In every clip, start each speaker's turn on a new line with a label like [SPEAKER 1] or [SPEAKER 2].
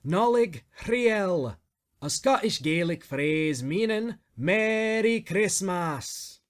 [SPEAKER 1] Nollaig Riel, a Scottish Gaelic phrase meaning Merry Christmas.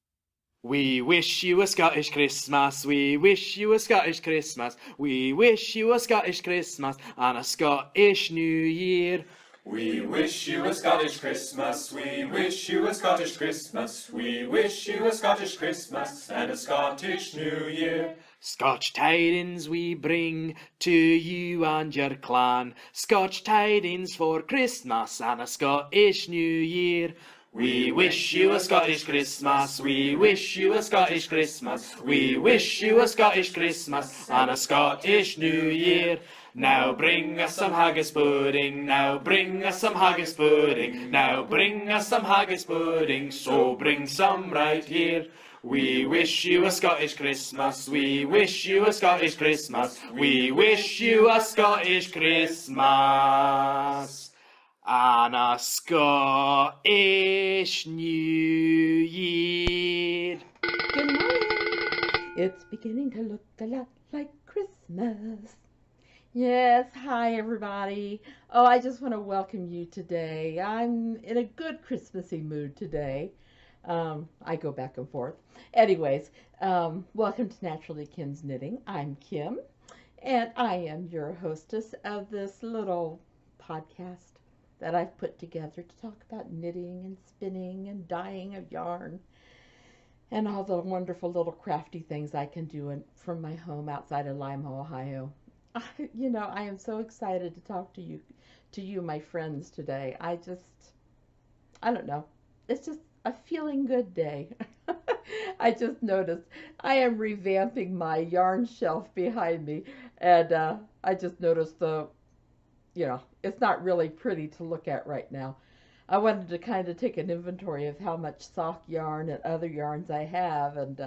[SPEAKER 2] We wish you a Scottish Christmas, we wish you a Scottish Christmas, we wish you a Scottish Christmas and a Scottish New Year.
[SPEAKER 3] We wish you a Scottish Christmas, we wish you a Scottish Christmas, we wish you a Scottish Christmas and a Scottish New Year.
[SPEAKER 2] Scotch tidings we bring to you and your clan, Scotch tidings for Christmas and a Scottish New Year. We wish you a Scottish Christmas, we wish you a Scottish Christmas, we wish you a Scottish Christmas and a Scottish New Year. Now bring us some haggis pudding, now bring us some haggis pudding, now bring us some haggis pudding, so bring some right here. We wish you a Scottish Christmas, we wish you a Scottish Christmas, we wish you a Scottish Christmas and a Scottish New Year.
[SPEAKER 4] Good morning. It's beginning to look a lot like Christmas. Yes, hi everybody. Oh, I just want to welcome you today. I'm in a good Christmassy mood today. I go back and forth. Anyways, welcome to Naturally Kim's Knitting. I'm Kim, and I am your hostess of this little podcast that I've put together to talk about knitting and spinning and dyeing of yarn and all the wonderful little crafty things I can do from my home outside of Lima, Ohio. I am so excited to talk to you, my friends, today. I don't know. It's just a feeling good day. I just noticed I am revamping my yarn shelf behind me, and I just noticed it's not really pretty to look at right now. I wanted to kind of take an inventory of how much sock yarn and other yarns I have, and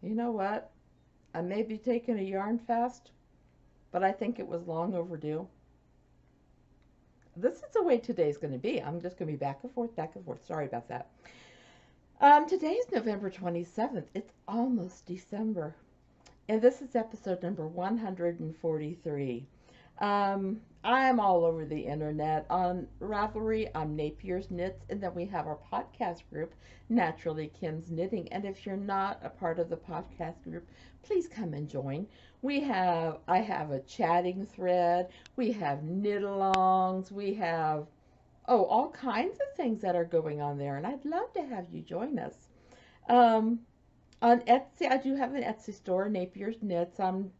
[SPEAKER 4] you know what? I may be taking a yarn fast, but I think it was long overdue. This is the way today's going to be. I'm just going to be back and forth, back and forth. Sorry about that. Today is November 27th. It's almost December. And this is episode number 143. I'm all over the internet on Ravelry, on Napier's Knits, and then we have our podcast group, Naturally Kim's Knitting. And if you're not a part of the podcast group, please come and join. I have a chatting thread, we have knit-alongs, we have, all kinds of things that are going on there, and I'd love to have you join us. On Etsy, I do have an Etsy store, Napier's Knits. I'm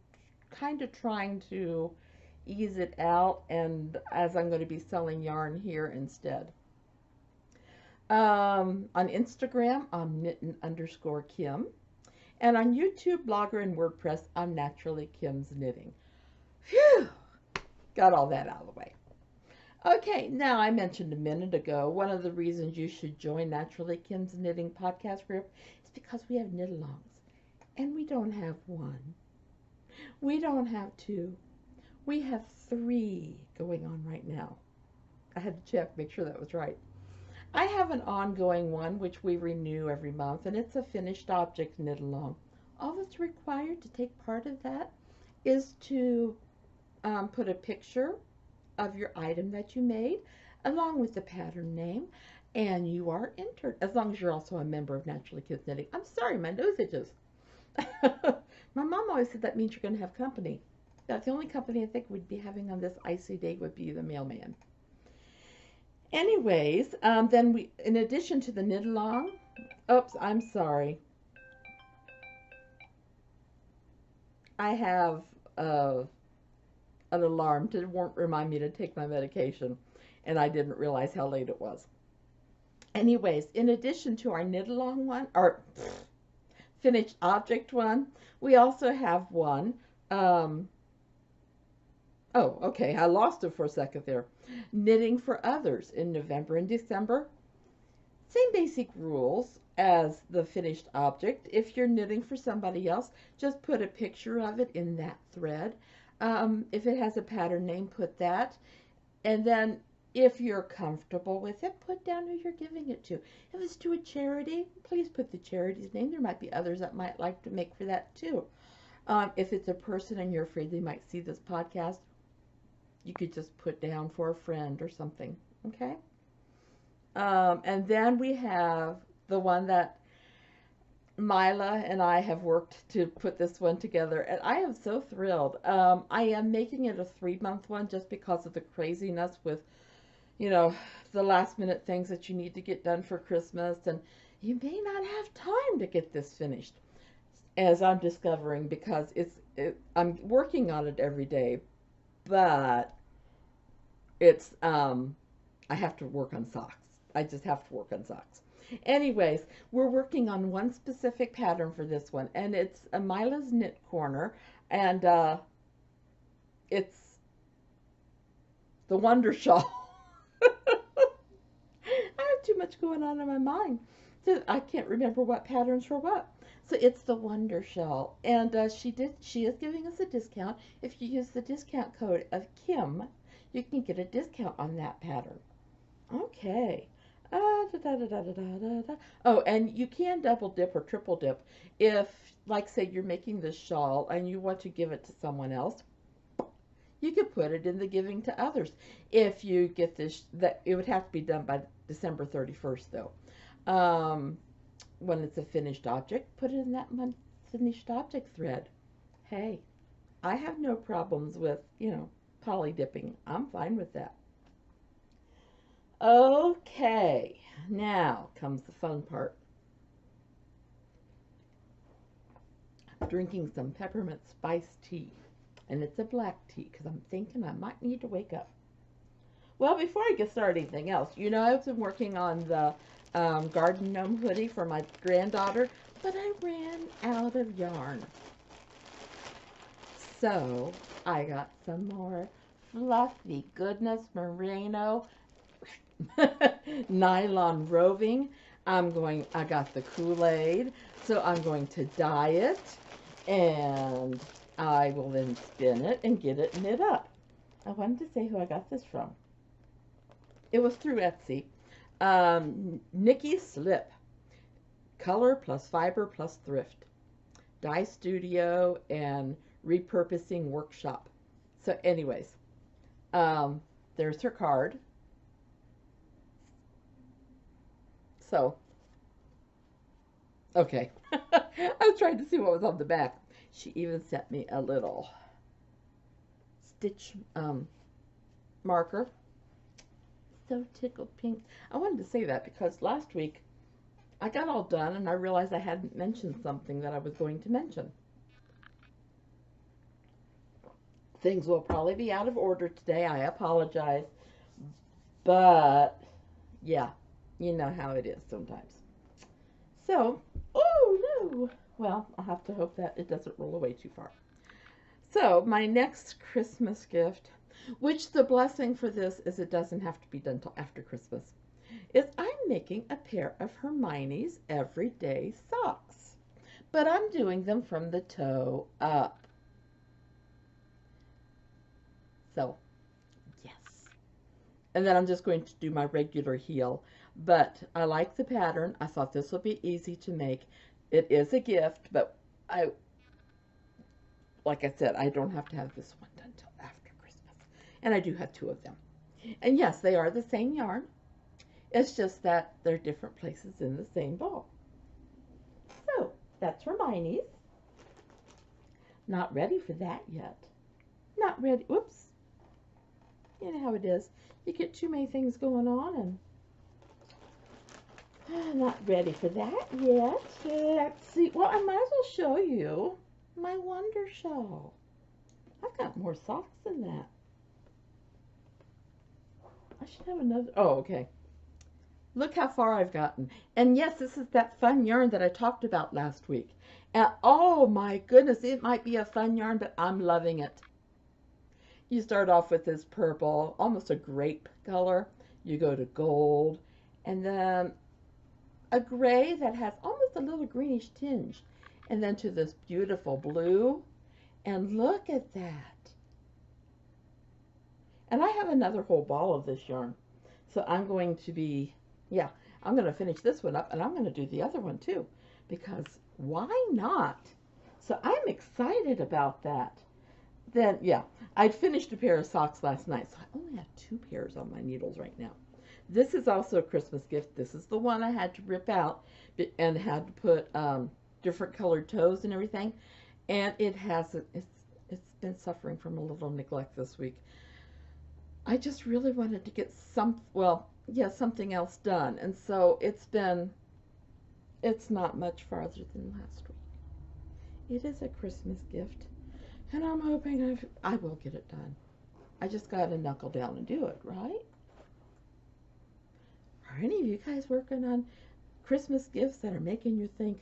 [SPEAKER 4] kind of trying to ease it out, and as I'm going to be selling yarn here instead. On Instagram, I'm knittin_Kim. And on YouTube, Blogger, and WordPress, I'm Naturally Kim's Knitting. Phew! Got all that out of the way. Okay, now I mentioned a minute ago, one of the reasons you should join Naturally Kim's Knitting podcast group is because we have knit-alongs. And we don't have one. We don't have two. We have 3 going on right now. I had to check, make sure that was right. I have an ongoing one, which we renew every month, and it's a finished object knit-along. All that's required to take part of that is to put a picture of your item that you made, along with the pattern name, and you are entered, as long as you're also a member of Naturally Kim's Knitting. I'm sorry, my nose itches. My mom always said that means you're going to have company. That's the only company I think we'd be having on this icy day would be the mailman. Anyways, then we, in addition to the knit-along, oops, I'm sorry. I have an alarm to remind me to take my medication, and I didn't realize how late it was. Anyways, in addition to our knit-along one, or finished object one, we also have one. Oh, okay, I lost it for a second there. Knitting for others in November and December. Same basic rules as the finished object. If you're knitting for somebody else, just put a picture of it in that thread. If it has a pattern name, put that. And then if you're comfortable with it, put down who you're giving it to. If it's to a charity, please put the charity's name. There might be others that might like to make for that too. If it's a person and you're afraid they might see this podcast, you could just put down for a friend or something, okay? And then we have the one that Mila and I have worked to put this one together, and I am so thrilled. I am making it a 3-month one just because of the craziness with, you know, the last minute things that you need to get done for Christmas, and you may not have time to get this finished, as I'm discovering, because I'm working on it every day, but it's, I have to work on socks. I just have to work on socks. Anyways, we're working on one specific pattern for this one, and it's a Mila's Knit Corner, and it's the Wonder Shawl. I have too much going on in my mind, so I can't remember what patterns for what. So it's the Wonder Shawl, and she is giving us a discount. If you use the discount code of Kim, you can get a discount on that pattern. Okay. Oh, and you can double dip or triple dip if, like, say you're making this shawl and you want to give it to someone else. You could put it in the giving to others. If you get this, that it would have to be done by December 31st, though. When it's a finished object, put it in that finished object thread. Hey, I have no problems with, you know, poly dipping. I'm fine with that. Okay, now comes the fun part. I'm drinking some peppermint spice tea, and it's a black tea because I'm thinking I might need to wake up. Well, before I get started anything else, you know, I've been working on the garden gnome hoodie for my granddaughter, but I ran out of yarn. So I got some more fluffy goodness merino nylon roving. I got the Kool-Aid, so I'm going to dye it, and I will then spin it and get it knit up. I wanted to say who I got this from. It was through Etsy. Nikki Slip. Color plus fiber plus thrift. Dye Studio and Repurposing Workshop. So anyways, there's her card. So, okay. I was trying to see what was on the back. She even sent me a little stitch marker. So tickled pink. I wanted to say that because last week I got all done and I realized I hadn't mentioned something that I was going to mention. Things will probably be out of order today. I apologize. But, yeah. You know how it is sometimes. So, oh no. Well, I'll have to hope that it doesn't roll away too far. So, my next Christmas gift, which the blessing for this is it doesn't have to be done till after Christmas, is I'm making a pair of Hermione's everyday socks. But I'm doing them from the toe up. So, yes. And then I'm just going to do my regular heel. But I like the pattern. I thought this would be easy to make. It is a gift, but like I said, I don't have to have this one done until after Christmas. And I do have 2 of them. And yes, they are the same yarn. It's just that they're different places in the same ball. So, that's Hermione's. Not ready for that yet. Not ready. Whoops. You know how it is. You get too many things going on and not ready for that yet. Let's see. Well, I might as well show you my Wonder Shawl. I've got more socks than that. I should have another. Oh, okay. Look how far I've gotten. And yes, this is that fun yarn that I talked about last week. And oh my goodness, it might be a fun yarn, but I'm loving it. You start off with this purple, almost a grape color. You go to gold, and then a gray that has almost a little greenish tinge, and then to this beautiful blue. And look at that. And I have another whole ball of this yarn. So I'm going to be, yeah, I'm going to finish this one up, and I'm going to do the other one too, because why not? So I'm excited about that. then, yeah, I'd finished a pair of socks last night, so I only have 2 pairs on my needles right now. This is also a Christmas gift. This is the one I had to rip out and had to put different colored toes and everything. And it's been suffering from a little neglect this week. I just really wanted to get something else done. And so it's not much farther than last week. It is a Christmas gift. And I'm hoping I will get it done. I just got to knuckle down and do it, right? Are any of you guys working on Christmas gifts that are making you think,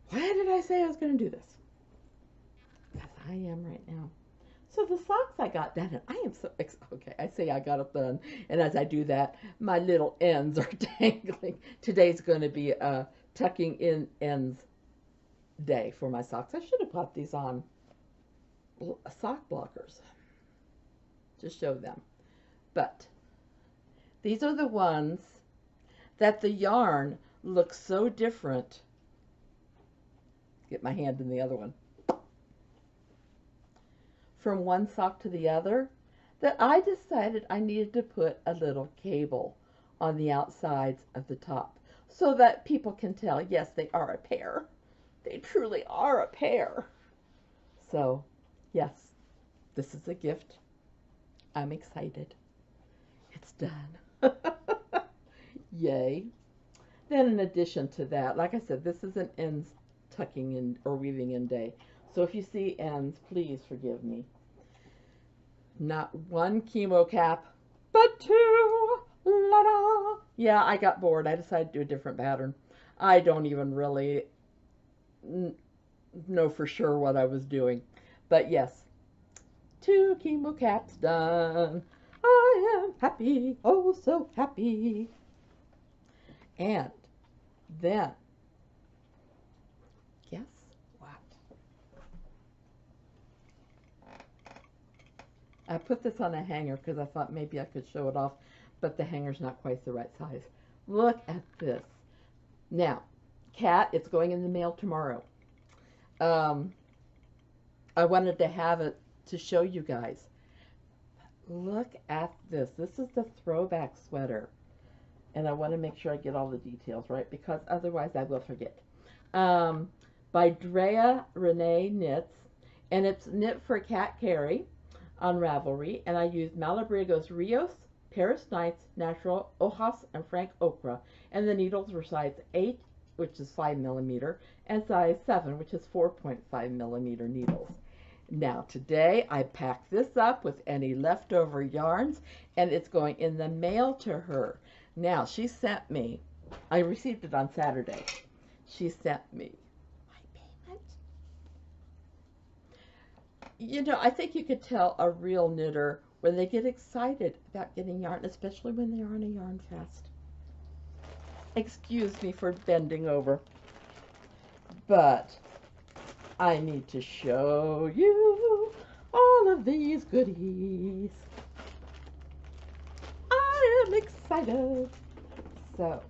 [SPEAKER 4] why did I say I was going to do this? Because I am right now. So the socks I got done, and I am so okay. I say I got it done, and as I do that, my little ends are dangling. Today's going to be a tucking in ends day for my socks. I should have put these on sock blockers to show them, but these are the ones that the yarn looks so different. Get my hand in the other one. From one sock to the other, that I decided I needed to put a little cable on the outsides of the top so that people can tell, yes, they are a pair. They truly are a pair. So, yes, this is a gift. I'm excited. It's done. Yay. Then in addition to that, like I said, this is an ends tucking in or weaving in day. So if you see ends, please forgive me. Not one chemo cap, but 2. La-da. Yeah, I got bored. I decided to do a different pattern. I don't even really know for sure what I was doing. But yes, 2 chemo caps done. I am happy, oh so happy. And then, guess what? I put this on a hanger because I thought maybe I could show it off, but the hanger's not quite the right size. Look at this. Now, Cat, it's going in the mail tomorrow. I wanted to have it to show you guys. Look at this. This is the throwback sweater. And I want to make sure I get all the details right, because otherwise I will forget. By Drea Renee Knits, and it's knit for Cat Carey on Ravelry, and I use Malabrigo's Rios, Paris Nights, Natural, Hojas, and Frank Okra, and the needles were size 8, which is 5mm, and size 7, which is 4.5mm needles. Now today I packed this up with any leftover yarns, and it's going in the mail to her. Now, she sent me, I received it on Saturday. She sent me my payment. You know, I think you could tell a real knitter when they get excited about getting yarn, especially when they are on a yarn fest. Excuse me for bending over, but I need to show you all of these goodies. I am excited. So,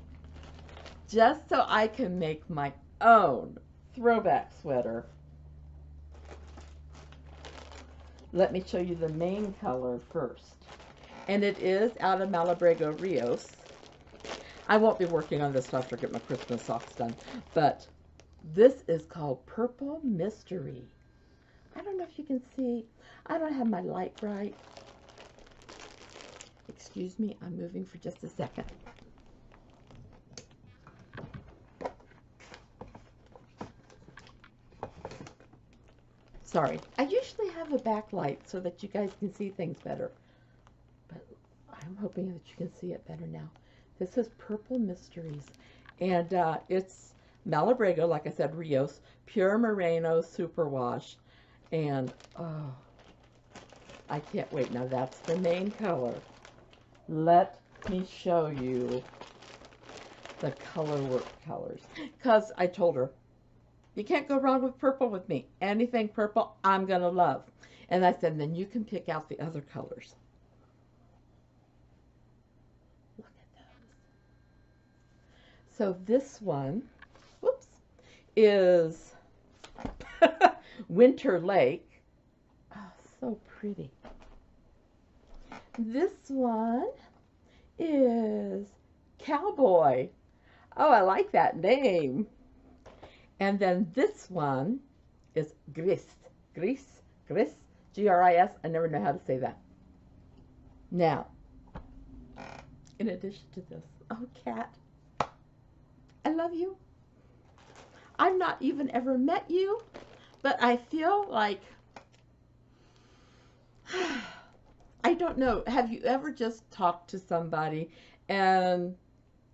[SPEAKER 4] just so I can make my own throwback sweater, let me show you the main color first. And it is out of Malabrigo Rios. I won't be working on this after I get my Christmas socks done, but this is called Purple Mystery. I don't know if you can see. I don't have my light right. Excuse me, I'm moving for just a second. Sorry. I usually have a backlight so that you guys can see things better, but I'm hoping that you can see it better now. This is Purple Mysteries, and it's Malabrigo, like I said, Rios, Pure Merino Superwash, and oh, I can't wait. Now that's the main color. Let me show you the color work colors, because I told her, you can't go wrong with purple with me. Anything purple, I'm going to love. And I said, then you can pick out the other colors. Look at those. So this one, whoops, is Winter Lake. Oh, so pretty. This one is Cowboy. Oh, I like that name. And then this one is Gris. Gris? G-R-I-S. I never know how to say that. Now, in addition to this, oh, Cat, I love you. I've not even ever met you, but I feel like, I don't know, have you ever just talked to somebody and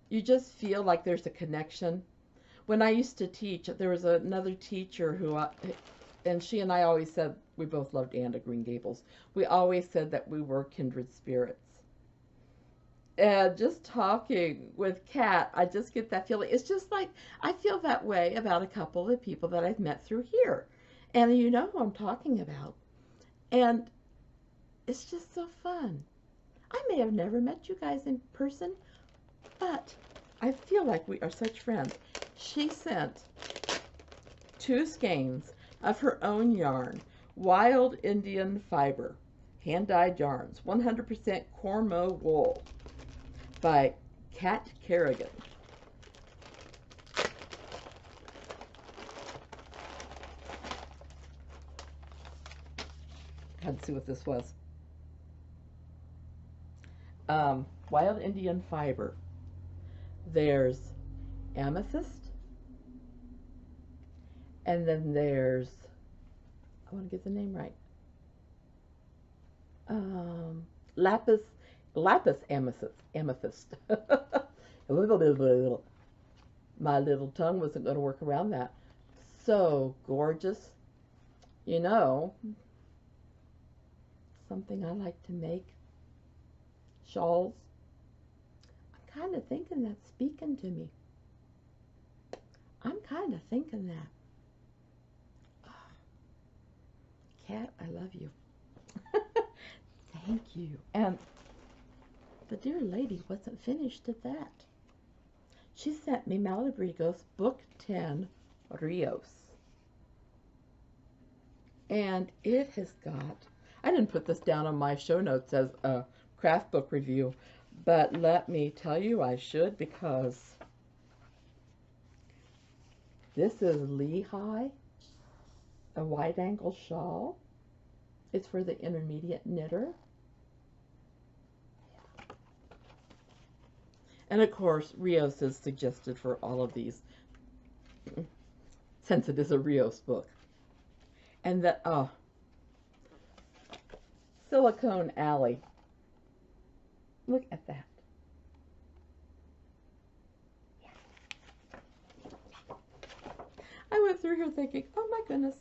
[SPEAKER 4] you just feel like there's a connection? When I used to teach, there was another teacher who, and she and I always said, we both loved Anne of Green Gables. We always said that we were kindred spirits. And just talking with Kat, I just get that feeling. It's just like, I feel that way about a couple of people that I've met through here. And you know who I'm talking about. And it's just so fun. I may have never met you guys in person, but I feel like we are such friends. She sent 2 skeins of her own yarn, Wild Indian Fiber, hand-dyed yarns, 100% Cormo wool, by Kat Kerrigan. Had to see what this was. Wild Indian Fiber. There's amethyst, and then there's, I want to get the name right, lapis amethyst. My little tongue wasn't going to work around that. So gorgeous. You know, something I like to make, shawls. I'm kind of thinking that's speaking to me. I'm kind of thinking that. Kat, I love you. Thank you. And the dear lady wasn't finished at that. She sent me Malabrigos Book 10 Rios. And it has got, I didn't put this down on my show notes as a craft book review, but let me tell you I should, because this is Lehigh, a wide angle shawl. It's for the intermediate knitter. And of course, Rios is suggested for all of these, since it is a Rios book. And that, oh, Silicone Alley. Look at that. I went through here thinking, oh my goodness,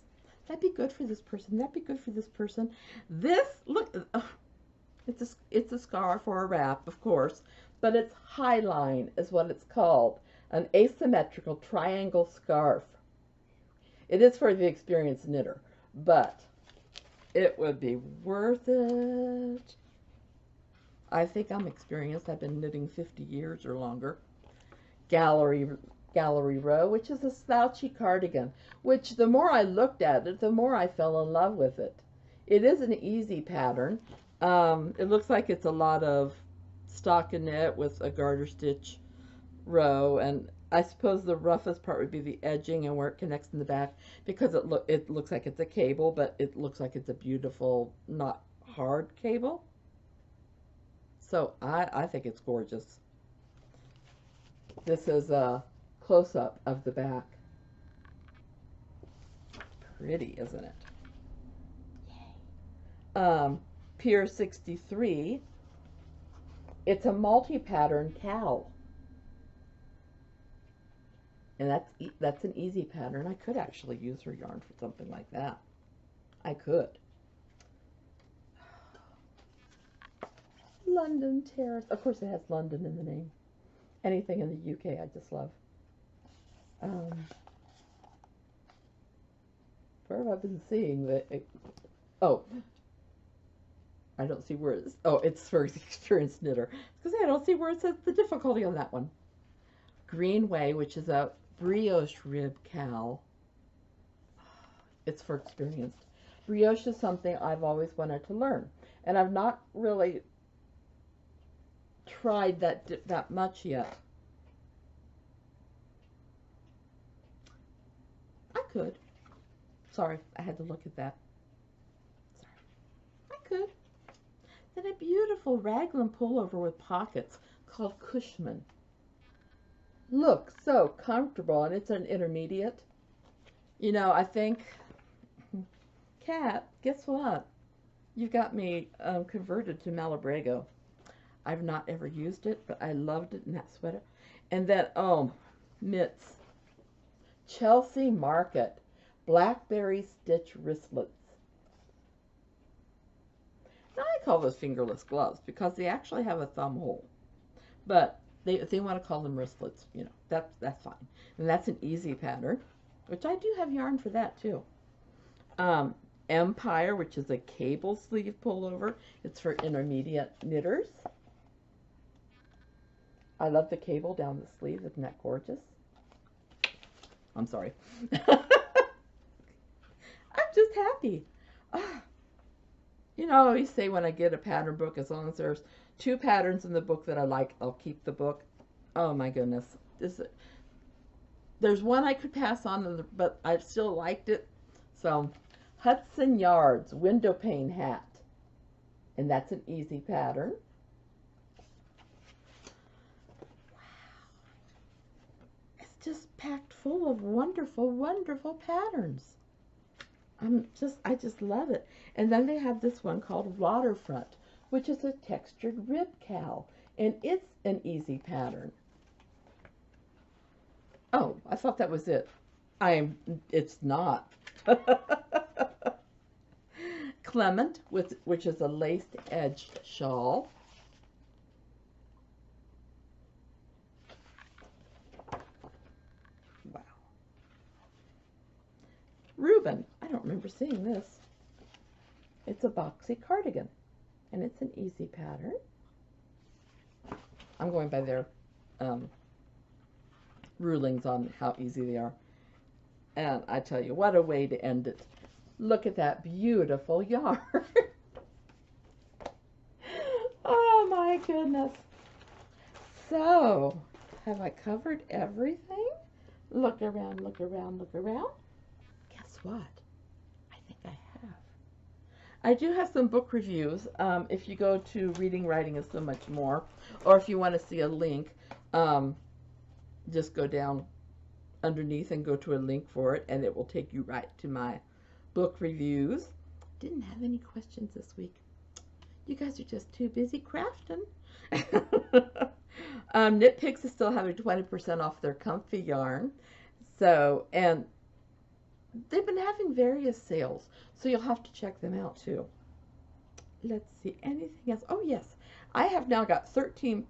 [SPEAKER 4] that'd be good for this person. That'd be good for this person. This, look, it's a scarf or a wrap, of course, but it's Highline is what it's called. An asymmetrical triangle scarf. It is for the experienced knitter, but it would be worth it. I think I'm experienced. I've been knitting 50 years or longer. Gallery Row, which is a slouchy cardigan, which the more I looked at it, the more I fell in love with it. It is an easy pattern. It looks like it's a lot of stockinette with a garter stitch row, and I suppose the roughest part would be the edging and where it connects in the back, because it looks like it's a cable, but it looks like it's a beautiful, not hard cable. So I think it's gorgeous. This is a close-up of the back. Pretty, isn't it? Yay. Pier 63. It's a multi-pattern cowl. And that's an easy pattern. I could actually use her yarn for something like that. I could. London Terrace. Of course, it has London in the name. Anything in the UK, I just love. Where have I been seeing the? Oh, I don't see where it's. Oh, it's for the experienced knitter. Because I don't see where it says the difficulty on that one. Greenway, which is a brioche rib cowl. It's for experienced. brioche is something I've always wanted to learn, and I've not really tried that much yet. I could. Sorry, I had to look at that. Sorry. I could. Then a beautiful raglan pullover with pockets called Cushman. Looks so comfortable, and it's an intermediate. You know, I think, Kat, guess what? You've got me converted to Malabrigo. I've not ever used it, but I loved it in that sweater. And then, oh, mitts. Chelsea Market Blackberry Stitch Wristlets. Now I call those fingerless gloves because they actually have a thumb hole. But if they want to call them wristlets, you know, that's fine. And that's an easy pattern, which I do have yarn for that too. Empire, which is a cable sleeve pullover. It's for intermediate knitters. I love the cable down the sleeve. Isn't that gorgeous? I'm sorry. I'm just happy. You know, I always say when I get a pattern book, as long as there's 2 patterns in the book that I like, I'll keep the book. Oh my goodness. There's one I could pass on, but I still liked it. So, Hudson Yards window pane hat. And that's an easy pattern. Just packed full of wonderful, wonderful patterns. I just love it. And then they have this one called Waterfront, which is a textured rib cowl, and it's an easy pattern. Oh, I thought that was it. It's not. Clement, which is a laced edged shawl. Reuben, I don't remember seeing this. It's a boxy cardigan, and it's an easy pattern. I'm going by their rulings on how easy they are. And I tell you, what a way to end it. Look at that beautiful yarn. Oh my goodness. So, have I covered everything? Look around, look around, look around. Guess what? I think I have. I do have some book reviews. If you go to Reading, Writing, and So Much More, or if you want to see a link, just go down underneath and go to a link for it, and it will take you right to my book reviews. Didn't have any questions this week. You guys are just too busy crafting. Knit Picks is still having 20% off their comfy yarn. So, and they've been having various sales, so you'll have to check them out too. Let's see, anything else? Oh yes, I have now got 10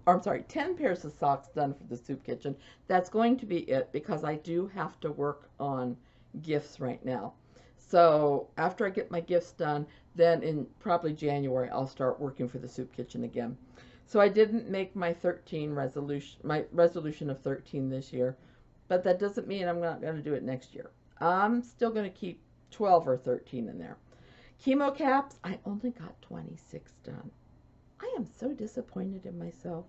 [SPEAKER 4] pairs of socks done for the soup kitchen. That's going to be it because I do have to work on gifts right now. So after I get my gifts done, then in probably January, I'll start working for the soup kitchen again. So I didn't make my resolution of 13 this year, but that doesn't mean I'm not going to do it next year. I'm still going to keep 12 or 13 in there. Chemo caps, I only got 26 done. I am so disappointed in myself.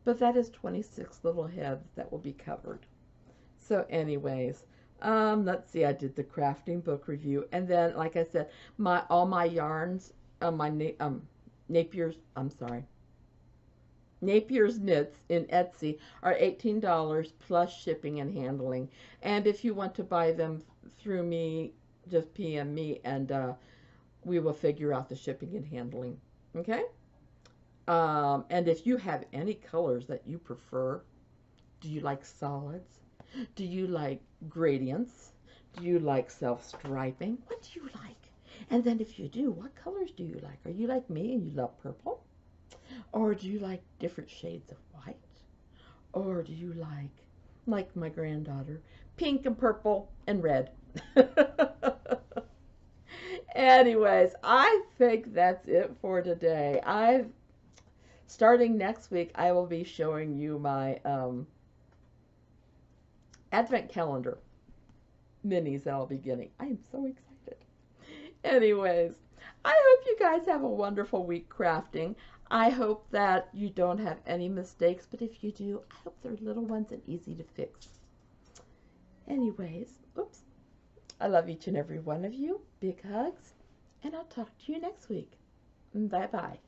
[SPEAKER 4] But that is 26 little heads that will be covered. So anyways, let's see, I did the crafting book review. And then, like I said, all my yarns, Napier's knits in Etsy are $18 plus shipping and handling. And if you want to buy them through me, just PM me and we will figure out the shipping and handling. Okay? And if you have any colors that you prefer, do you like solids? Do you like gradients? Do you like self-striping? What do you like? And then if you do, what colors do you like? Are you like me and you love purple? Or do you like different shades of white? Or do you like my granddaughter, pink and purple and red? Anyways, I think that's it for today. Starting next week, I will be showing you my Advent calendar minis that I'll be getting. I am so excited. Anyways, I hope you guys have a wonderful week crafting. I hope that you don't have any mistakes, but if you do, I hope they're little ones and easy to fix. Anyways, oops. I love each and every one of you. Big hugs, and I'll talk to you next week. Bye-bye.